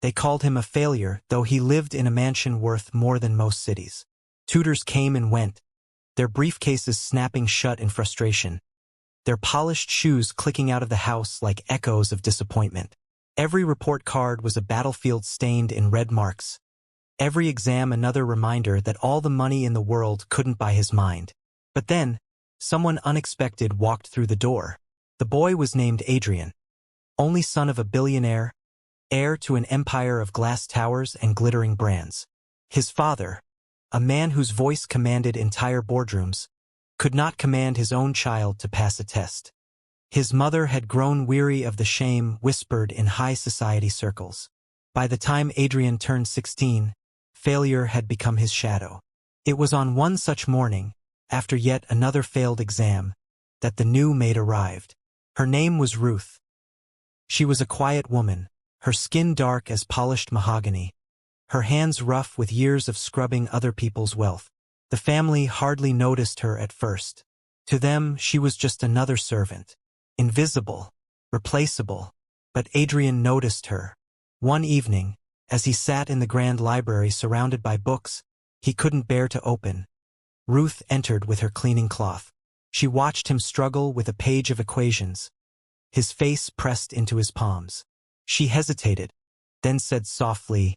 They called him a failure, though he lived in a mansion worth more than most cities. Tutors came and went, their briefcases snapping shut in frustration, their polished shoes clicking out of the house like echoes of disappointment. Every report card was a battlefield stained in red marks. Every exam another reminder that all the money in the world couldn't buy his mind. But then, someone unexpected walked through the door. The boy was named Adrian, only son of a billionaire, heir to an empire of glass towers and glittering brands. His father, a man whose voice commanded entire boardrooms, could not command his own child to pass a test. His mother had grown weary of the shame whispered in high society circles. By the time Adrian turned 16, failure had become his shadow. It was on one such morning, after yet another failed exam, that the new maid arrived. Her name was Ruth. She was a quiet woman, her skin dark as polished mahogany, her hands rough with years of scrubbing other people's wealth. The family hardly noticed her at first. To them, she was just another servant, invisible, replaceable. But Adrian noticed her. One evening, as he sat in the grand library surrounded by books he couldn't bear to open, Ruth entered with her cleaning cloth. She watched him struggle with a page of equations, his face pressed into his palms. She hesitated, then said softly,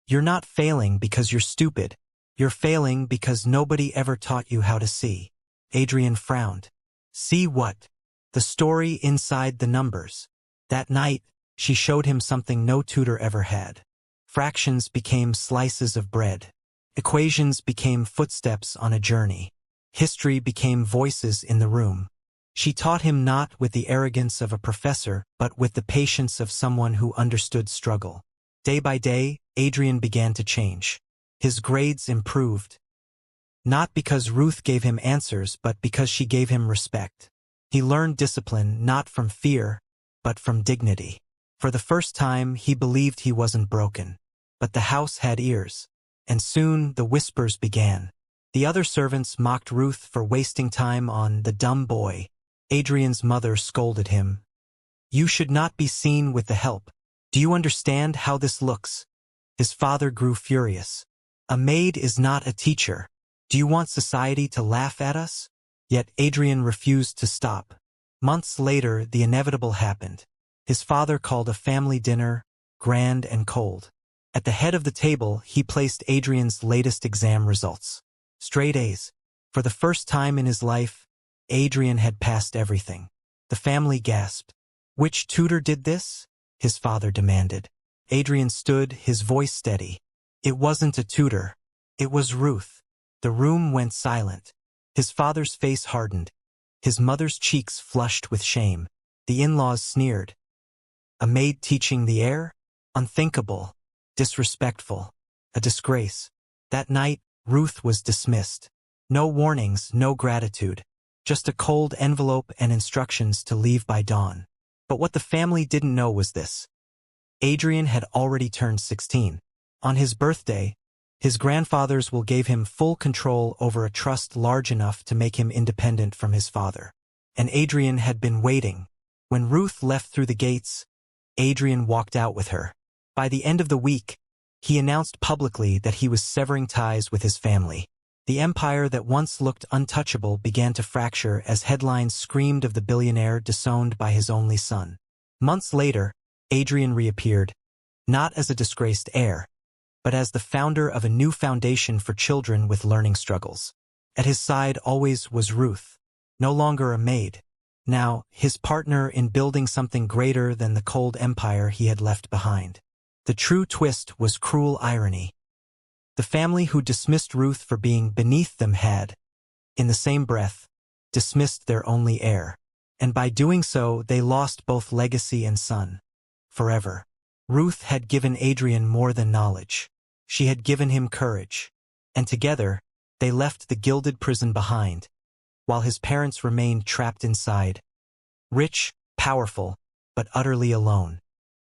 "You're not failing because you're stupid. You're failing because nobody ever taught you how to see." Adrian frowned. See what? The story inside the numbers. That night, she showed him something no tutor ever had. Fractions became slices of bread. Equations became footsteps on a journey. History became voices in the room. She taught him not with the arrogance of a professor, but with the patience of someone who understood struggle. Day by day, Adrian began to change. His grades improved. Not because Ruth gave him answers, but because she gave him respect. He learned discipline not from fear, but from dignity. For the first time, he believed he wasn't broken. But the house had ears. And soon the whispers began. The other servants mocked Ruth for wasting time on the dumb boy. Adrian's mother scolded him. "You should not be seen with the help. Do you understand how this looks?" His father grew furious. "A maid is not a teacher. Do you want society to laugh at us?" Yet Adrian refused to stop. Months later, the inevitable happened. His father called a family dinner, grand and cold. At the head of the table, he placed Adrian's latest exam results. Straight A's. For the first time in his life, Adrian had passed everything. The family gasped. "Which tutor did this?" his father demanded. Adrian stood, his voice steady. "It wasn't a tutor. It was Ruth." The room went silent. His father's face hardened. His mother's cheeks flushed with shame. The in-laws sneered. A maid teaching the heir? Unthinkable. Disrespectful. A disgrace. That night, Ruth was dismissed. No warnings, no gratitude. Just a cold envelope and instructions to leave by dawn. But what the family didn't know was this. Adrian had already turned 16. On his birthday, his grandfathers will gave him full control over a trust large enough to make him independent from his father. And Adrian had been waiting. When Ruth left through the gates, Adrian walked out with her. By the end of the week, he announced publicly that he was severing ties with his family. The empire that once looked untouchable began to fracture as headlines screamed of the billionaire disowned by his only son. Months later, Adrian reappeared, not as a disgraced heir, but as the founder of a new foundation for children with learning struggles. At his side always was Ruth, no longer a maid, now his partner in building something greater than the cold empire he had left behind. The true twist was cruel irony. The family who dismissed Ruth for being beneath them had, in the same breath, dismissed their only heir. And by doing so, they lost both legacy and son. Forever. Ruth had given Adrian more than knowledge. She had given him courage. And together, they left the gilded prison behind, while his parents remained trapped inside. Rich, powerful, but utterly alone.